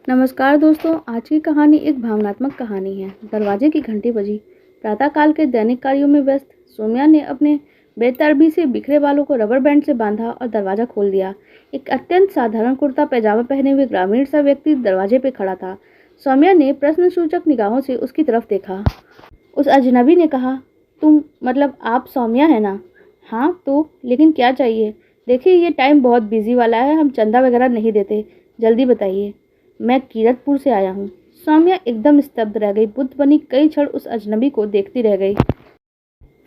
नमस्कार दोस्तों, आज की कहानी एक भावनात्मक कहानी है। दरवाजे की घंटी बजी। प्रातःकाल के दैनिक कार्यों में व्यस्त सौम्या ने अपने बेतरतीबी से बिखरे बालों को रबर बैंड से बांधा और दरवाजा खोल दिया। एक अत्यंत साधारण कुर्ता पैजामा पहने हुए ग्रामीण सा व्यक्ति दरवाजे पे खड़ा था। सौम्या ने प्रश्नसूचक निगाहों से उसकी तरफ देखा। उस अजनबी ने कहा, तुम मतलब आप सौम्या है ना? हाँ तो, लेकिन क्या चाहिए? देखिए ये टाइम बहुत बिजी वाला है, हम चंदा वगैरह नहीं देते, जल्दी बताइए। मैं कीरतपुर से आया हूँ। सौम्या एकदम स्तब्ध रह गई। बुद्ध बनी कई क्षण उस अजनबी को देखती रह गई।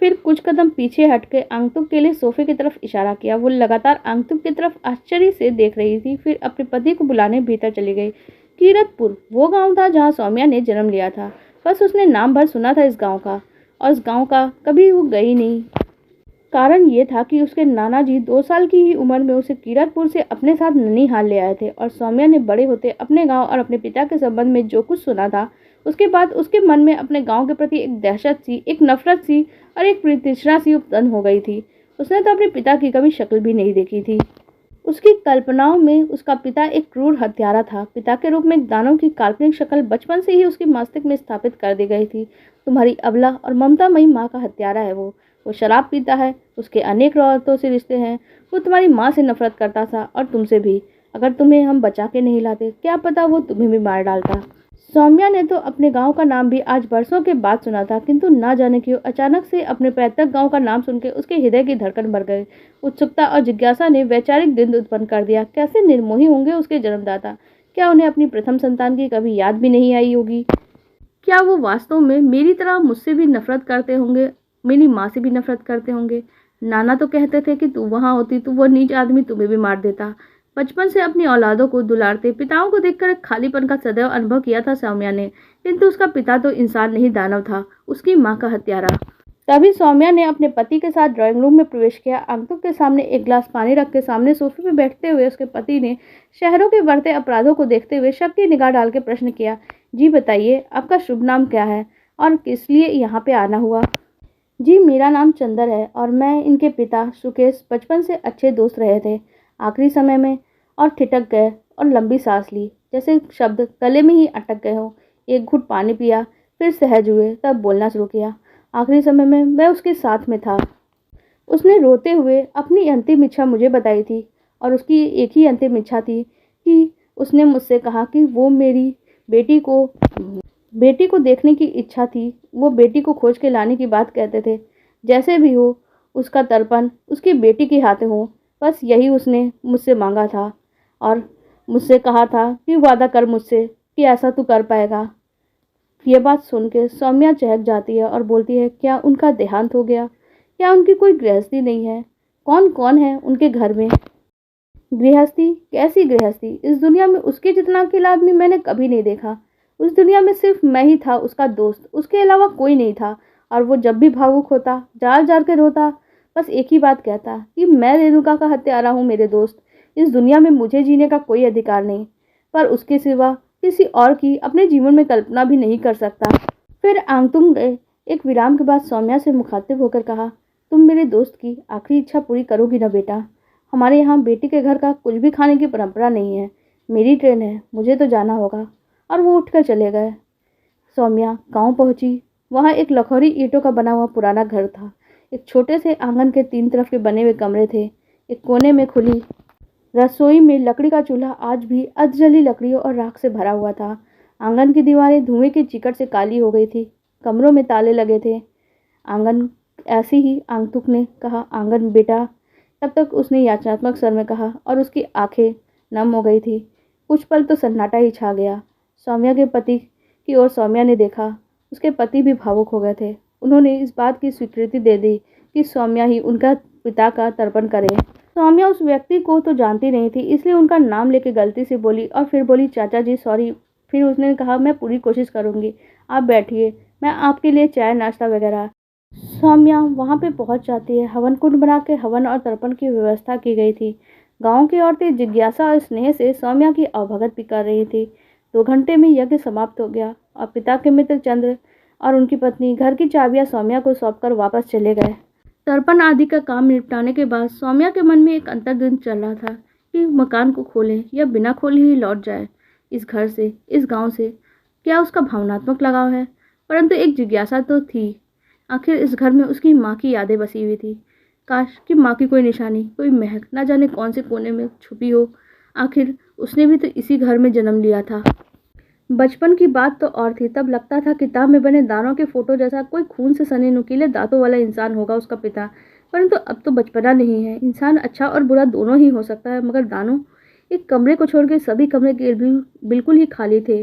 फिर कुछ कदम पीछे हटके आंगतुक के लिए सोफे की तरफ इशारा किया। वो लगातार आंगतुक की तरफ आश्चर्य से देख रही थी, फिर अपने पति को बुलाने भीतर चली गई। कीरतपुर वो गांव था जहां सौम्या ने जन्म लिया था। बस उसने नाम भर सुना था इस गांव का, और इस गांव का कभी वो गई नहीं। कारण ये था कि उसके नाना जी 2 साल की ही उम्र में उसे कीरतपुर से अपने साथ ननिहाल ले आए थे, और सौम्या ने बड़े होते अपने गांव और अपने पिता के संबंध में जो कुछ सुना था, उसके बाद उसके मन में अपने गांव के प्रति एक दहशत सी, एक नफरत सी और एक तृष्णा सी उत्पन्न हो गई थी। उसने तो अपने पिता की कभी शक्ल भी नहीं देखी थी। उसकी कल्पनाओं में उसका पिता एक क्रूर हत्यारा था। पिता के रूप में एक दानव की काल्पनिक शक्ल बचपन से ही उसके मस्तिष्क में स्थापित कर दी गई थी। तुम्हारी अबला और ममतामयी माँ का हत्यारा है वो शराब पीता है, उसके अनेक औरतों से रिश्ते हैं। वो तुम्हारी माँ से नफरत करता था और तुमसे भी। अगर तुम्हें हम बचा के नहीं लाते, क्या पता वो तुम्हें भी मार डालता। सौम्या ने तो अपने गांव का नाम भी आज बरसों के बाद सुना था, किंतु ना जाने क्यों अचानक से अपने पैतृक गांव का नाम सुनकर उसके हृदय की धड़कन बढ़ गई। उत्सुकता और जिज्ञासा ने वैचारिक द्वंद उत्पन्न कर दिया। कैसे निर्मोही होंगे उसके जन्मदाता? क्या उन्हें अपनी प्रथम संतान की कभी याद भी नहीं आई होगी? क्या वो वास्तव में मेरी तरह मुझसे भी नफरत करते होंगे, मेरी माँ से भी नफरत करते होंगे? नाना तो कहते थे कि तू वहां होती तो वो नीच आदमी तुम्हें भी मार देता। बचपन से अपनी औलादों को दुलारते पिताओं को देखकर एक खालीपन का सदैव अनुभव किया था सौम्या ने, किंतु उसका पिता तो इंसान नहीं दानव था, उसकी माँ का हत्यारा। तभी सौम्या ने अपने पति के साथ ड्राइंग रूम में प्रवेश किया। आंगतुक के सामने एक गिलास पानी रख के सामने सोफे पर बैठते हुए उसके पति ने शहरों के बढ़ते अपराधों को देखते हुए शक की निगाह डाल के प्रश्न किया, जी बताइए, आपका शुभ नाम क्या है और किस लिए यहाँ पे आना हुआ? जी मेरा नाम चंदर है और मैं इनके पिता सुकेश बचपन से अच्छे दोस्त रहे थे। आखिरी समय में और ठिठक गए और लंबी सांस ली, जैसे शब्द गले में ही अटक गए हों। एक घूंट पानी पिया, फिर सहज हुए, तब बोलना शुरू किया। आखिरी समय में मैं उसके साथ में था। उसने रोते हुए अपनी अंतिम इच्छा मुझे बताई थी, और उसकी एक ही अंतिम इच्छा थी कि उसने मुझसे कहा कि वो मेरी बेटी को देखने की इच्छा थी। वो बेटी को खोज के लाने की बात कहते थे। जैसे भी हो, उसका तर्पण उसकी बेटी के हाथ हो, बस यही उसने मुझसे मांगा था, और मुझसे कहा था कि वादा कर मुझसे कि ऐसा तू कर पाएगा। ये बात सुन के सौम्या चहक जाती है और बोलती है, क्या उनका देहांत हो गया? क्या उनकी कोई गृहस्थी नहीं है? कौन कौन है उनके घर में? गृहस्थी? कैसी गृहस्थी? इस दुनिया में उसके जितना अकेला आदमी मैंने कभी नहीं देखा। उस दुनिया में सिर्फ मैं ही था उसका दोस्त, उसके अलावा कोई नहीं था। और वो जब भी भावुक होता, जाल जाल के रोता, बस एक ही बात कहता कि मैं रेणुका का हत्यारा हूँ मेरे दोस्त। इस दुनिया में मुझे जीने का कोई अधिकार नहीं, पर उसके सिवा किसी और की अपने जीवन में कल्पना भी नहीं कर सकता। फिर आंगतुंग ने एक विराम के बाद सौम्या से मुखातिब होकर कहा, तुम मेरे दोस्त की आखिरी इच्छा पूरी करोगी ना बेटा? हमारे यहाँ बेटी के घर का कुछ भी खाने की परंपरा नहीं है। मेरी ट्रेन है, मुझे तो जाना होगा। और वो उठकर चले गए। सौम्या गांव पहुंची। वहां एक लखोरी ईंटों का बना हुआ पुराना घर था। एक छोटे से आंगन के 3 तरफ के बने हुए कमरे थे। एक कोने में खुली रसोई में लकड़ी का चूल्हा आज भी अधजली लकड़ियों और राख से भरा हुआ था। आंगन की दीवारें धुएं की चिकट से काली हो गई थी। कमरों में ताले लगे थे। आंगन ऐसी ही आंगतुक ने कहा, आंगन बेटा। तब तक उसने याचनात्मक स्वर में कहा, और उसकी आंखें नम हो गई थी। कुछ पल तो सन्नाटा ही छा गया। सौम्या के पति की ओर सौम्या ने देखा। उसके पति भी भावुक हो गए थे। उन्होंने इस बात की स्वीकृति दे दी कि सौम्या ही उनका पिता का तर्पण करे। सौम्या उस व्यक्ति को तो जानती नहीं थी, इसलिए उनका नाम लेके गलती से बोली, और फिर बोली, चाचा जी सॉरी। फिर उसने कहा, मैं पूरी कोशिश करूंगी, आप बैठिए, मैं आपके लिए चाय नाश्ता वगैरह। सौम्या वहां पे पहुंच जाती है। हवन कुंड बना के हवन और तर्पण की व्यवस्था की गई थी। गांव की औरतें जिज्ञासा और स्नेह से सौम्या की अवभगत भी कर रही थी। 2 घंटे में यज्ञ समाप्त हो गया और पिता के मित्र चंद्र और उनकी पत्नी घर की चाबियां सौम्या को सौंपकर वापस चले गए। तर्पण आदि का काम निपटाने के बाद सौम्या के मन में एक अंतर्द्वंद चल रहा था कि मकान को खोलें या बिना खोले ही लौट जाए। इस घर से, इस गांव से क्या उसका भावनात्मक लगाव है? परंतु एक जिज्ञासा तो थी। आखिर इस घर में उसकी माँ की यादें बसी हुई थी। काश कि माँ की कोई निशानी, कोई महक ना जाने कौन से कोने में छुपी हो। आखिर उसने भी तो इसी घर में जन्म लिया था। बचपन की बात तो और थी। तब लगता था किताब में बने दानों के फोटो जैसा कोई खून से सने नुकीले दांतों वाला इंसान होगा उसका पिता। परंतु अब तो बचपना नहीं है। इंसान अच्छा और बुरा दोनों ही हो सकता है, मगर दानों? एक कमरे को छोड़ के सभी कमरे बिल्कुल ही खाली थे।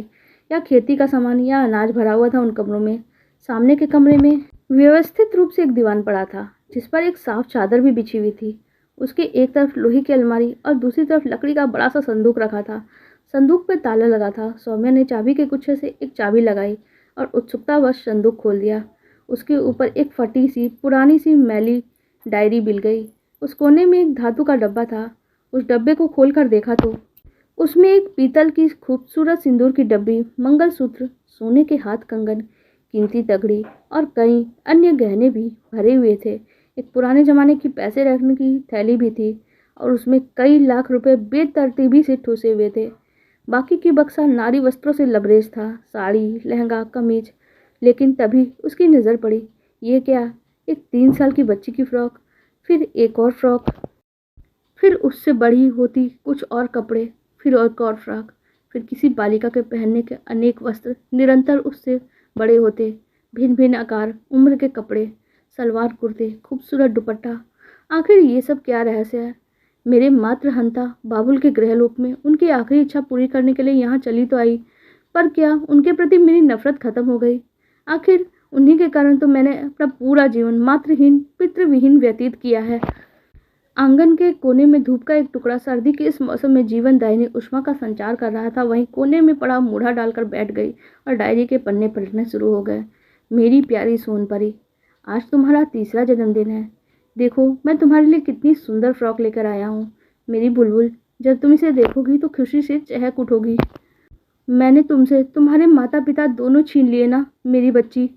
या खेती का सामान या अनाज भरा हुआ था उन कमरों में। सामने के कमरे में व्यवस्थित रूप से एक दीवान पड़ा था, जिस पर एक साफ चादर भी बिछी हुई थी। उसके एक तरफ लोहे की अलमारी और दूसरी तरफ लकड़ी का बड़ा सा संदूक रखा था। संदूक पर ताला लगा था। सौम्या ने चाबी के गुच्छे से एक चाबी लगाई और उत्सुकतावश संदूक खोल दिया। उसके ऊपर एक फटी सी पुरानी सी मैली डायरी मिल गई। उस कोने में एक धातु का डब्बा था। उस डब्बे को खोलकर देखा तो उसमें एक पीतल की खूबसूरत सिंदूर की डब्बी, मंगलसूत्र, सोने के हाथ कंगन, कीमती तगड़ी और कई अन्य गहने भी भरे हुए थे। एक पुराने जमाने की पैसे रखने की थैली भी थी और उसमें कई लाख रुपए बेतरतीबी से ठूसे हुए थे। बाकी की बक्सा नारी वस्त्रों से लबरेज था, साड़ी, लहंगा, कमीज। लेकिन तभी उसकी नज़र पड़ी। ये क्या? एक 3 साल की बच्ची की फ्रॉक, फिर एक और फ्रॉक, फिर उससे बड़ी होती कुछ और कपड़े, फिर एक और फ्रॉक, फिर किसी बालिका के पहनने के अनेक वस्त्र निरंतर उससे बड़े होते। भिन्न भिन्न आकार, उम्र के कपड़े, सलवार कुर्ते, खूबसूरत दुपट्टा। आखिर ये सब क्या रहस्य है? मेरे मात्र हंता बाबुल के गृहलोक में उनकी आखिरी इच्छा पूरी करने के लिए यहाँ चली तो आई, पर क्या उनके प्रति मेरी नफरत खत्म हो गई? आखिर उन्हीं के कारण तो मैंने अपना पूरा जीवन मातृहीन, पितृविहीन व्यतीत किया है। आंगन के कोने में धूप का एक टुकड़ा सर्दी के इस मौसम में जीवन दायिनी उष्मा का संचार कर रहा था। वहीं कोने में पड़ा मूढ़ा डालकर बैठ गई और डायरी के पन्ने पलटने शुरू हो गए। मेरी प्यारी सोनपरी, आज तुम्हारा 3रा जन्मदिन है। देखो मैं तुम्हारे लिए कितनी सुंदर फ्रॉक लेकर आया हूँ। मेरी बुलबुल, जब तुम इसे देखोगी तो खुशी से चहक उठोगी। मैंने तुमसे तुम्हारे माता पिता दोनों छीन लिए ना मेरी बच्ची।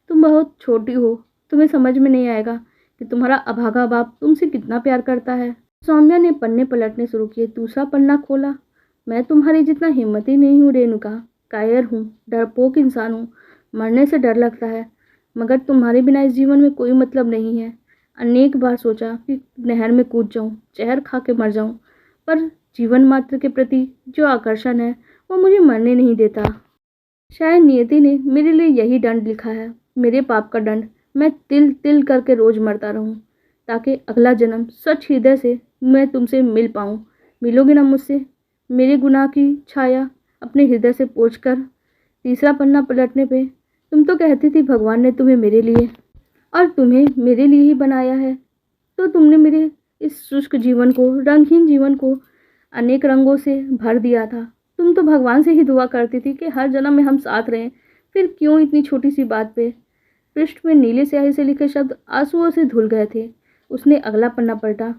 तुम बहुत छोटी हो, तुम्हें समझ में नहीं आएगा कि तुम्हारा अभागा बाप तुमसे कितना प्यार करता है। सौम्या ने पन्ने पलटने शुरू किए। दूसरा पन्ना खोला। मैं तुम्हारी जितना हिम्मती नहीं हूँ रेणुका। कायर हूँ, डरपोक इंसान हूँ। मरने से डर लगता है, मगर तुम्हारे बिना इस जीवन में कोई मतलब नहीं है। अनेक बार सोचा कि नहर में कूद जाऊं, जहर खा के मर जाऊं, पर जीवन मात्र के प्रति जो आकर्षण है वो मुझे मरने नहीं देता। शायद नियति ने मेरे लिए यही दंड लिखा है, मेरे पाप का दंड। मैं तिल तिल करके रोज मरता रहूं, ताकि अगला जन्म सच हृदय से मैं तुमसे मिल पाऊं। मिलोगे ना मुझसे? मेरे गुनाह की छाया अपने हृदय से पोंछ कर। तीसरा पन्ना पलटने पे, तुम तो कहती थी भगवान ने तुम्हें मेरे लिए और तुम्हें मेरे लिए ही बनाया है, तो तुमने मेरे इस शुष्क जीवन को, रंगहीन जीवन को अनेक रंगों से भर दिया था। तुम तो भगवान से ही दुआ करती थी कि हर जन्म में हम साथ रहें। फिर क्यों इतनी छोटी सी बात पे? पृष्ठ में नीले स्याही से लिखे शब्द आंसुओं से धुल गए थे। उसने अगला पन्ना पलटा।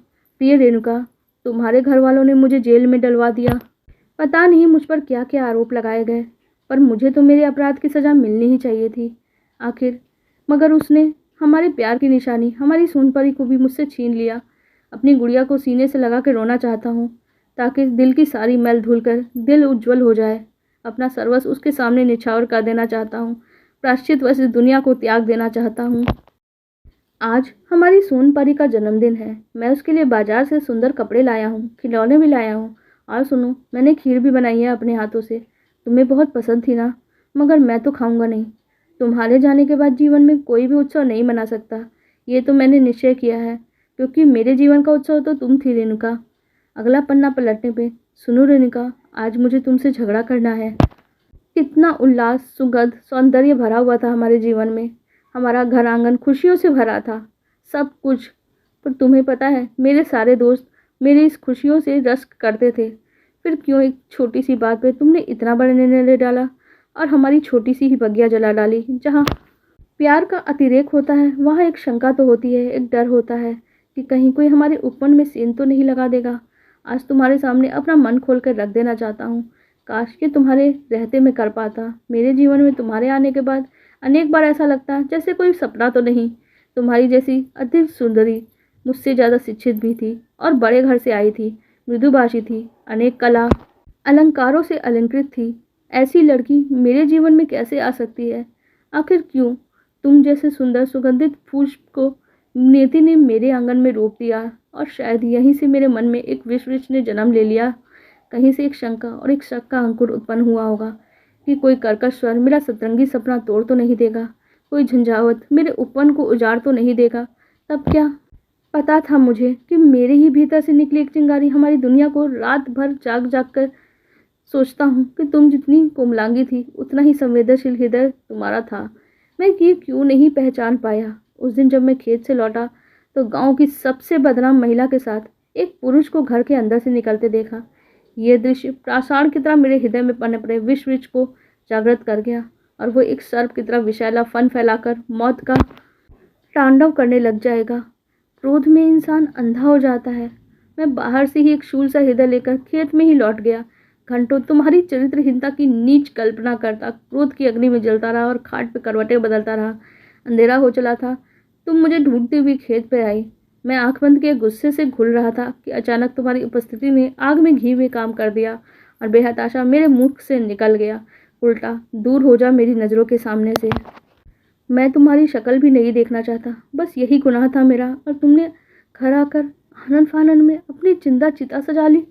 प्रिय रेणुका, तुम्हारे घर वालों ने मुझे जेल में डलवा दिया। पता नहीं मुझ पर क्या क्या आरोप लगाए गए, पर मुझे तो मेरे अपराध की सज़ा मिलनी ही चाहिए थी आखिर। मगर उसने हमारे प्यार की निशानी, हमारी सोनपरी को भी मुझसे छीन लिया। अपनी गुड़िया को सीने से लगा के रोना चाहता हूँ, ताकि दिल की सारी मैल धुलकर दिल उज्जवल हो जाए। अपना सर्वस्व उसके सामने निछावर कर देना चाहता हूँ। प्रायश्चित वश दुनिया को त्याग देना चाहता हूँ। आज हमारी सोनपरी का जन्मदिन है। मैं उसके लिए बाजार से सुंदर कपड़े लाया हूँ, खिलौने भी लाया हूँ। और सुनो, मैंने खीर भी बनाई है अपने हाथों से। तुम्हें बहुत पसंद थी ना, मगर मैं तो खाऊंगा नहीं। तुम्हारे जाने के बाद जीवन में कोई भी उत्सव नहीं मना सकता, ये तो मैंने निश्चय किया है, क्योंकि मेरे जीवन का उत्सव तो तुम थी रेणुका। अगला पन्ना पलटने पे, सुनो रेणुका, आज मुझे तुमसे झगड़ा करना है। कितना उल्लास, सुगंध, सौंदर्य भरा हुआ था हमारे जीवन में। हमारा घर आंगन खुशियों से भरा था, सब कुछ। पर तुम्हें पता है, मेरे सारे दोस्त मेरी इस खुशियों से रश्क करते थे। फिर क्यों एक छोटी सी बात पे तुमने इतना बड़ा निर्णय ले डाला और हमारी छोटी सी ही बगिया जला डाली। जहाँ प्यार का अतिरेक होता है, वहाँ एक शंका तो होती है, एक डर होता है कि कहीं कोई हमारे उपवन में सेंध तो नहीं लगा देगा। आज तुम्हारे सामने अपना मन खोल कर रख देना चाहता हूँ। काश कि तुम्हारे रहते मैं कर पाता। मेरे जीवन में तुम्हारे आने के बाद अनेक बार ऐसा लगता जैसे कोई सपना तो नहीं। तुम्हारी जैसी अधिक सुंदरी, मुझसे ज़्यादा शिक्षित भी थी और बड़े घर से आई थी, मृदुभाषी थी, अनेक कला अलंकारों से अलंकृत थी। ऐसी लड़की मेरे जीवन में कैसे आ सकती है? आखिर क्यों? तुम जैसे सुंदर सुगंधित पुष्प को नियति ने मेरे आंगन में रोप दिया, और शायद यहीं से मेरे मन में एक विष ने जन्म ले लिया। कहीं से एक शंका और एक शक का अंकुर उत्पन्न हुआ होगा कि कोई कर्कश स्वर मेरा सतरंगी सपना तोड़ तो नहीं देगा, कोई झंझावत मेरे उपवन को उजाड़ तो नहीं देगा। तब क्या पता था मुझे कि मेरे ही भीतर से निकली एक चिंगारी हमारी दुनिया को रात भर जाग जाग कर सोचता हूँ कि तुम जितनी कोमलांगी थी उतना ही संवेदनशील हृदय तुम्हारा था। मैं ये क्यों नहीं पहचान पाया? उस दिन जब मैं खेत से लौटा तो गांव की सबसे बदनाम महिला के साथ एक पुरुष को घर के अंदर से निकलते देखा। ये दृश्य प्रासाण की तरह मेरे हृदय में पनप रहे विष को जागृत कर गया, और वो एक सर्प की तरह विषैला फन फैलाकर मौत का तांडव करने लग जाएगा। क्रोध में इंसान अंधा हो जाता है। मैं बाहर से ही एक शूल सा हृदय लेकर खेत में ही लौट गया। घंटों तुम्हारी चरित्रहीनता की नीच कल्पना करता क्रोध की अग्नि में जलता रहा और खाट पे करवटें बदलता रहा। अंधेरा हो चला था। तुम मुझे ढूंढती हुई खेत पे आई। मैं आंख बंद किए गुस्से से घुल रहा था कि अचानक तुम्हारी उपस्थिति ने आग में घी हुए काम कर दिया, और बेहताशा मेरे मुख से निकल गया। उल्टा दूर हो जा मेरी नज़रों के सामने से। मैं तुम्हारी शक्ल भी नहीं देखना चाहता, बस यही गुनाह था मेरा, और तुमने घर आकर आनन फानन में अपनी जिंदा चिता सजा ली।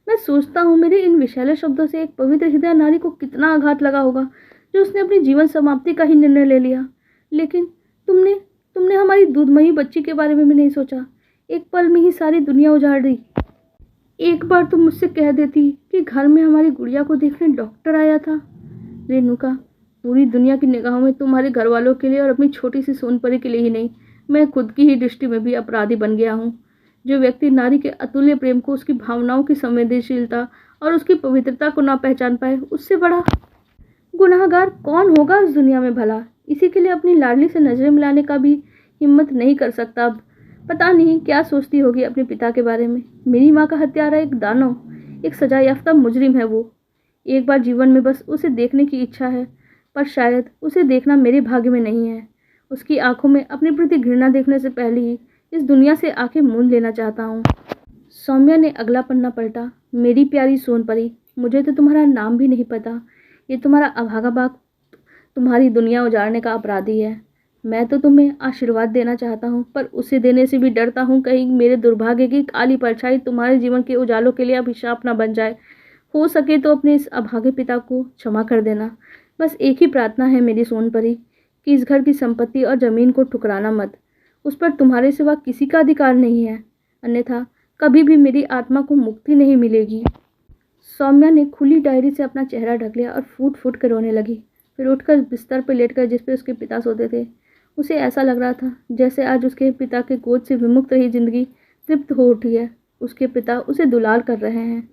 मैं सोचता हूँ मेरे इन विषैले शब्दों से एक पवित्र हृदय नारी को कितना आघात लगा होगा, जो उसने अपनी जीवन समाप्ति का ही निर्णय ले लिया। लेकिन तुमने तुमने हमारी दूधमयी बच्ची के बारे में भी नहीं सोचा। एक पल में ही सारी दुनिया उजाड़ दी। एक बार तुम मुझसे कह देती कि घर में हमारी गुड़िया को देखने डॉक्टर आया था। रेणुका, पूरी दुनिया की निगाहों में तुम्हारे घर वालों के लिए और अपनी छोटी सी सोनपरी के लिए ही नहीं, मैं खुद की ही दृष्टि में भी अपराधी बन गया हूँ। जो व्यक्ति नारी के अतुल्य प्रेम को, उसकी भावनाओं की संवेदनशीलता और उसकी पवित्रता को ना पहचान पाए, उससे बड़ा गुनाहगार कौन होगा इस दुनिया में भला? इसी के लिए अपनी लाडली से नजरें मिलाने का भी हिम्मत नहीं कर सकता। अब पता नहीं क्या सोचती होगी अपने पिता के बारे में। मेरी माँ का हत्यारा एक दानव, एक सजा याफ्ता मुजरिम है वो। एक बार जीवन में बस उसे देखने की इच्छा है, पर शायद उसे देखना मेरे भाग्य में नहीं है। उसकी आंखों में अपने प्रति घृणा देखने से पहले ही इस दुनिया से आंखें मूंद लेना चाहता हूँ। सौम्या ने अगला पन्ना पलटा। मेरी प्यारी सोनपरी, मुझे तो तुम्हारा नाम भी नहीं पता। ये तुम्हारा अभागा बाग तुम्हारी दुनिया उजाड़ने का अपराधी है। मैं तो तुम्हें आशीर्वाद देना चाहता हूँ, पर उसे देने से भी डरता हूँ कहीं मेरे दुर्भाग्य की काली परछाई तुम्हारे जीवन के उजालों के लिए अभिशाप न बन जाए। हो सके तो अपने इस अभागे पिता को क्षमा कर देना। बस एक ही प्रार्थना है मेरी सोनपरी, कि इस घर की संपत्ति और जमीन को ठुकराना मत। उस पर तुम्हारे सिवा किसी का अधिकार नहीं है, अन्यथा कभी भी मेरी आत्मा को मुक्ति नहीं मिलेगी। सौम्या ने खुली डायरी से अपना चेहरा ढक लिया और फूट फूट कर रोने लगी। फिर उठकर बिस्तर पर लेटकर जिस पर उसके पिता सोते थे, उसे ऐसा लग रहा था जैसे आज उसके पिता के गोद से विमुक्त रही जिंदगी तृप्त हो उठी है। उसके पिता उसे दुलार कर रहे हैं।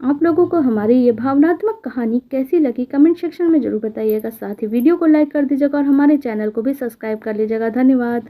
आप लोगों को हमारी ये भावनात्मक कहानी कैसी लगी कमेंट सेक्शन में जरूर बताइएगा। साथ ही वीडियो को लाइक कर दीजिएगा और हमारे चैनल को भी सब्सक्राइब कर लीजिएगा। धन्यवाद।